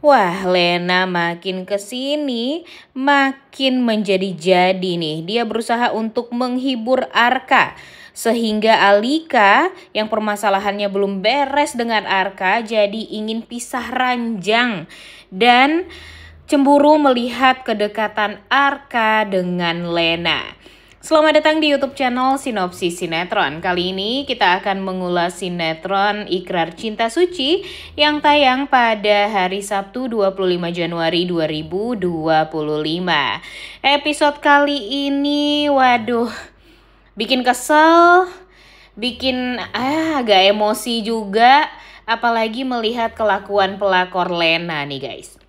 Wah, Lena makin kesini makin menjadi-jadi nih. Dia berusaha untuk menghibur Arka. Sehingga Alika yang permasalahannya belum beres dengan Arka jadi ingin pisah ranjang. Dan cemburu melihat kedekatan Arka dengan Lena. Selamat datang di YouTube channel Sinopsis Sinetron. Kali ini kita akan mengulas sinetron Ikrar Cinta Suci yang tayang pada hari Sabtu 25 Januari 2025. Episode kali ini, waduh, bikin kesel, bikin agak emosi juga, apalagi melihat kelakuan pelakor Lena nih guys.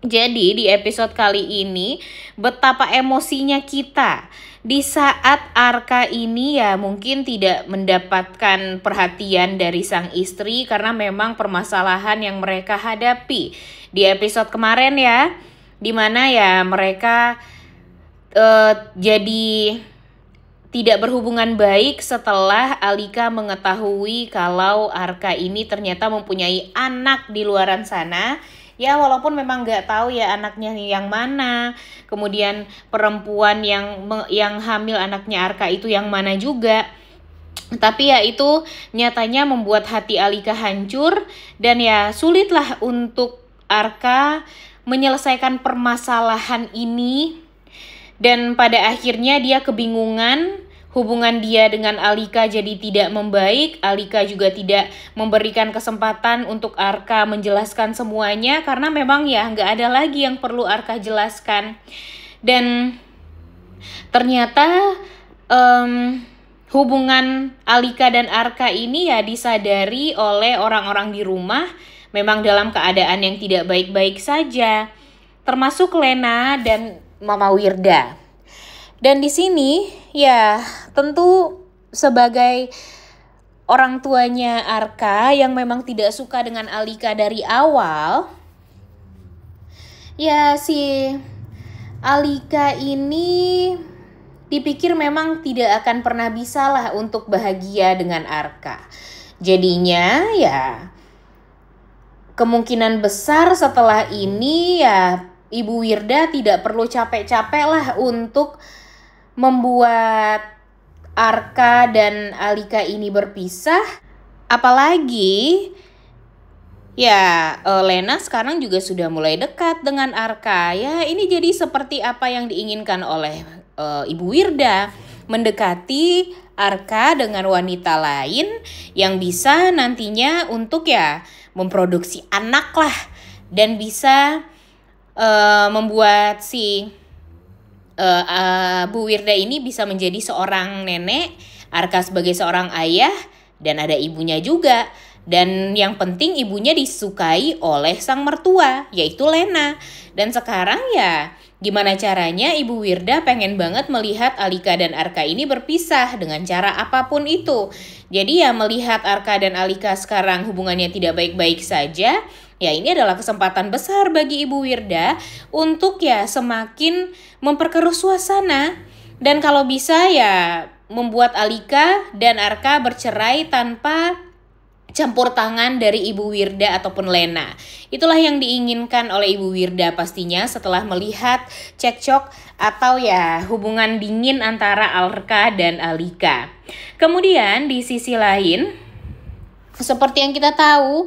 Jadi di episode kali ini betapa emosinya kita di saat Arka ini ya mungkin tidak mendapatkan perhatian dari sang istri karena memang permasalahan yang mereka hadapi di episode kemarin ya, dimana ya mereka jadi tidak berhubungan baik setelah Alika mengetahui kalau Arka ini ternyata mempunyai anak di luaran sana. Ya walaupun memang nggak tahu ya anaknya yang mana, kemudian perempuan yang hamil anaknya Arka itu yang mana juga. Tapi ya itu nyatanya membuat hati Alika hancur dan ya sulitlah untuk Arka menyelesaikan permasalahan ini. Dan pada akhirnya dia kebingungan. Hubungan dia dengan Alika jadi tidak membaik. Alika juga tidak memberikan kesempatan untuk Arka menjelaskan semuanya. Karena memang ya nggak ada lagi yang perlu Arka jelaskan. Dan ternyata hubungan Alika dan Arka ini ya disadari oleh orang-orang di rumah. Memang dalam keadaan yang tidak baik-baik saja. Termasuk Lena dan Mama Wirda. Dan di sini ya tentu sebagai orang tuanya Arka yang memang tidak suka dengan Alika dari awal, ya si Alika ini dipikir memang tidak akan pernah bisa lah untuk bahagia dengan Arka. Jadinya ya kemungkinan besar setelah ini ya Ibu Wirda tidak perlu capek-capek lah untuk membuat Arka dan Alika ini berpisah. Apalagi ya Lena sekarang juga sudah mulai dekat dengan Arka. Ya ini jadi seperti apa yang diinginkan oleh Ibu Wirda, mendekati Arka dengan wanita lain yang bisa nantinya untuk ya memproduksi anak lah. Dan bisa membuat si Bu Wirda ini bisa menjadi seorang nenek, Arka sebagai seorang ayah, dan ada ibunya juga. Dan yang penting ibunya disukai oleh sang mertua, yaitu Lena. Dan sekarang ya gimana caranya Ibu Wirda pengen banget melihat Alika dan Arka ini berpisah dengan cara apapun itu. Jadi ya melihat Arka dan Alika sekarang hubungannya tidak baik-baik saja, ya ini adalah kesempatan besar bagi Ibu Wirda untuk ya semakin memperkeruh suasana. Dan kalau bisa ya membuat Alika dan Arka bercerai tanpa campur tangan dari Ibu Wirda ataupun Lena. Itulah yang diinginkan oleh Ibu Wirda pastinya setelah melihat cekcok atau ya hubungan dingin antara Arka dan Alika. Kemudian di sisi lain, seperti yang kita tahu,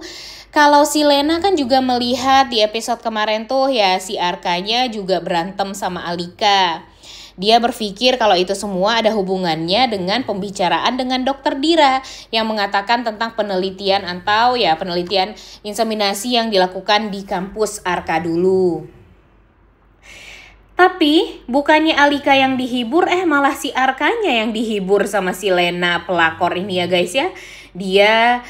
kalau si Lena kan juga melihat di episode kemarin tuh ya si Arkanya juga berantem sama Alika. Dia berpikir kalau itu semua ada hubungannya dengan pembicaraan dengan Dokter Dira yang mengatakan tentang penelitian atau ya penelitian inseminasi yang dilakukan di kampus Arka dulu. Tapi bukannya Alika yang dihibur, malah si Arkanya yang dihibur sama si Lena pelakor ini ya guys ya. Dia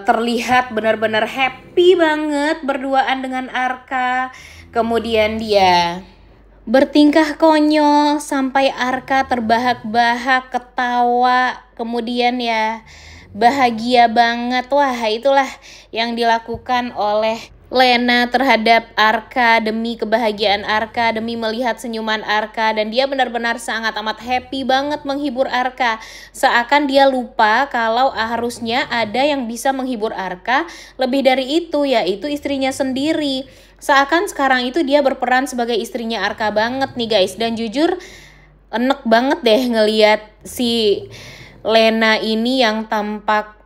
terlihat benar-benar happy banget berduaan dengan Arka. Kemudian dia bertingkah konyol sampai Arka terbahak-bahak ketawa. Kemudian ya bahagia banget. Wah itulah yang dilakukan oleh Lena terhadap Arka, demi kebahagiaan Arka, demi melihat senyuman Arka, dan dia benar-benar sangat amat happy banget menghibur Arka. Seakan dia lupa kalau harusnya ada yang bisa menghibur Arka lebih dari itu, yaitu istrinya sendiri. Seakan sekarang itu dia berperan sebagai istrinya Arka banget nih guys. Dan jujur enek banget deh ngeliat si Lena ini yang tampak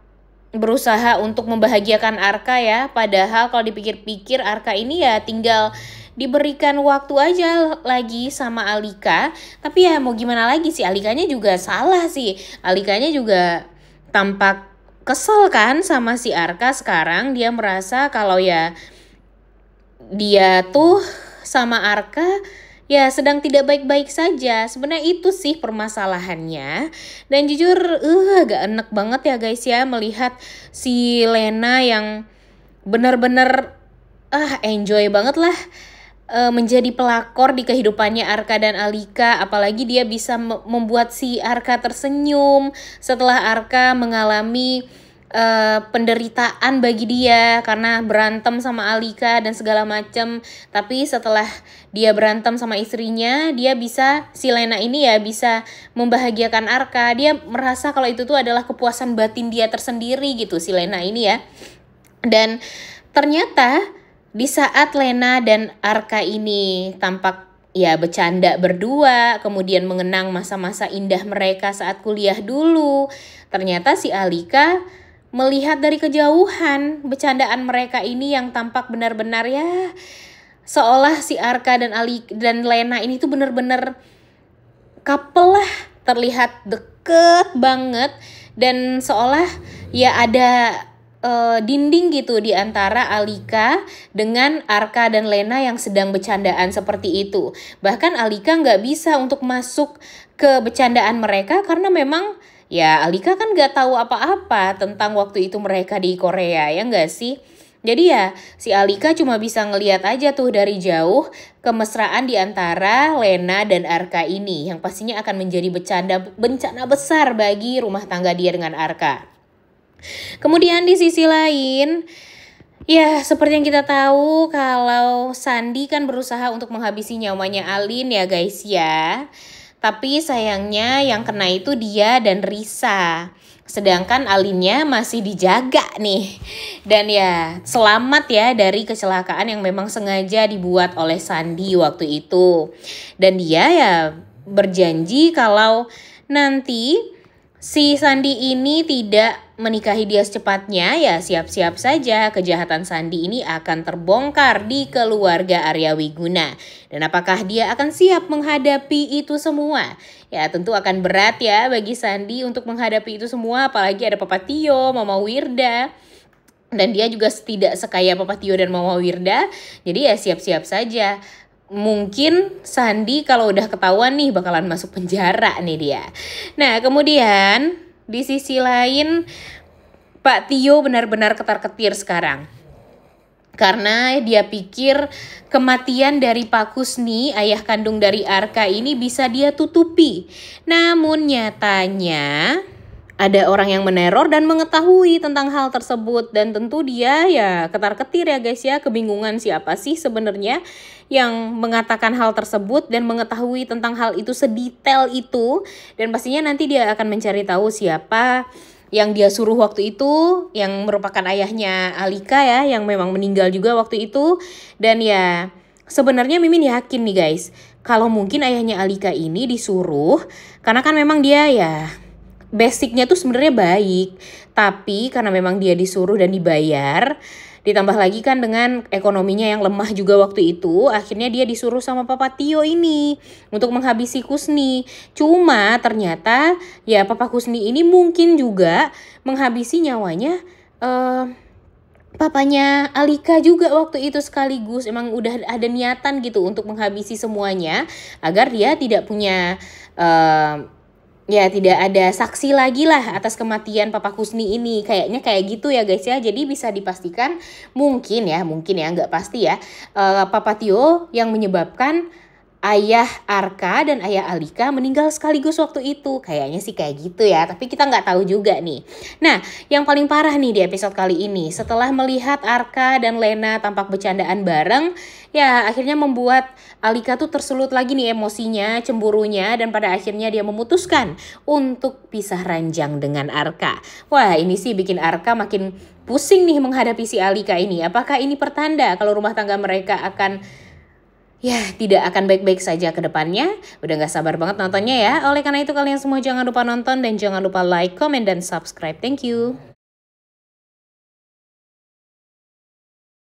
berusaha untuk membahagiakan Arka ya. Padahal kalau dipikir-pikir Arka ini ya tinggal diberikan waktu aja lagi sama Alika. Tapi ya mau gimana lagi sih, Alikanya juga salah sih. Alikanya juga tampak kesel kan sama si Arka sekarang. Dia merasa kalau ya dia tuh sama Arka ya sedang tidak baik-baik saja. Sebenarnya itu sih permasalahannya. Dan jujur agak enek banget ya guys ya melihat si Lena yang benar-benar enjoy banget lah menjadi pelakor di kehidupannya Arka dan Alika. Apalagi dia bisa membuat si Arka tersenyum setelah Arka mengalami penderitaan bagi dia karena berantem sama Alika dan segala macam. Tapi setelah dia berantem sama istrinya, dia bisa, si Lena ini ya bisa membahagiakan Arka. Dia merasa kalau itu tuh adalah kepuasan batin dia tersendiri gitu, si Lena ini ya. Dan ternyata di saat Lena dan Arka ini tampak ya bercanda berdua, kemudian mengenang masa-masa indah mereka saat kuliah dulu, ternyata si Alika melihat dari kejauhan bercandaan mereka ini yang tampak benar-benar ya seolah si Arka dan Lena ini tuh benar-benar couple lah, terlihat deket banget dan seolah ya ada dinding gitu di antara Alika dengan Arka dan Lena yang sedang bercandaan seperti itu. Bahkan Alika nggak bisa untuk masuk ke bercandaan mereka karena memang ya Alika kan gak tahu apa-apa tentang waktu itu mereka di Korea, ya gak sih? Jadi ya si Alika cuma bisa ngeliat aja tuh dari jauh kemesraan di antara Lena dan Arka ini, yang pastinya akan menjadi bencana besar bagi rumah tangga dia dengan Arka. Kemudian di sisi lain, ya seperti yang kita tahu kalau Sandi kan berusaha untuk menghabisi nyawanya Alin ya guys ya. Tapi sayangnya yang kena itu dia dan Risa. Sedangkan Alinnya masih dijaga nih. Dan ya selamat ya dari kecelakaan yang memang sengaja dibuat oleh Sandi waktu itu. Dan dia ya berjanji kalau nanti si Sandi ini tidak menikahi dia secepatnya, ya siap-siap saja kejahatan Sandi ini akan terbongkar di keluarga Arya Wiguna. Dan apakah dia akan siap menghadapi itu semua? Ya tentu akan berat ya bagi Sandi untuk menghadapi itu semua, apalagi ada Papa Tio, Mama Wirda. Dan dia juga tidak sekaya Papa Tio dan Mama Wirda, jadi ya siap-siap saja. Mungkin Sandi kalau udah ketahuan nih bakalan masuk penjara nih dia. Nah kemudian di sisi lain Pak Tio benar-benar ketar-ketir sekarang. Karena dia pikir kematian dari Pak Kusni, ayah kandung dari Arka ini bisa dia tutupi. Namun nyatanya ada orang yang meneror dan mengetahui tentang hal tersebut. Dan tentu dia ya ketar-ketir ya guys ya, kebingungan siapa sih sebenarnya yang mengatakan hal tersebut dan mengetahui tentang hal itu sedetail itu. Dan pastinya nanti dia akan mencari tahu siapa yang dia suruh waktu itu, yang merupakan ayahnya Alika ya, yang memang meninggal juga waktu itu. Dan ya sebenarnya Mimin yakin nih guys, kalau mungkin ayahnya Alika ini disuruh karena kan memang dia ya basicnya tuh sebenarnya baik, tapi karena memang dia disuruh dan dibayar, ditambah lagi kan dengan ekonominya yang lemah juga waktu itu, akhirnya dia disuruh sama Papa Tio ini untuk menghabisi Kusni. Cuma ternyata ya Papa Kusni ini mungkin juga menghabisi nyawanya papanya Alika juga waktu itu sekaligus. Emang udah ada niatan gitu untuk menghabisi semuanya agar dia tidak punya ya tidak ada saksi lagi lah atas kematian Papa Kusni ini. Kayaknya kayak gitu ya guys ya. Jadi bisa dipastikan mungkin ya nggak pasti ya, Papa Tio yang menyebabkan ayah Arka dan ayah Alika meninggal sekaligus waktu itu. Kayaknya sih kayak gitu ya, tapi kita nggak tahu juga nih. Nah, yang paling parah nih di episode kali ini, setelah melihat Arka dan Lena tampak bercandaan bareng, ya akhirnya membuat Alika tuh tersulut lagi nih emosinya, cemburunya, dan pada akhirnya dia memutuskan untuk pisah ranjang dengan Arka. Wah, ini sih bikin Arka makin pusing nih menghadapi si Alika ini. Apakah ini pertanda kalau rumah tangga mereka akan tidak akan baik-baik saja ke depannya? Udah gak sabar banget nontonnya ya. Oleh karena itu kalian semua jangan lupa nonton dan jangan lupa like, comment, dan subscribe. Thank you.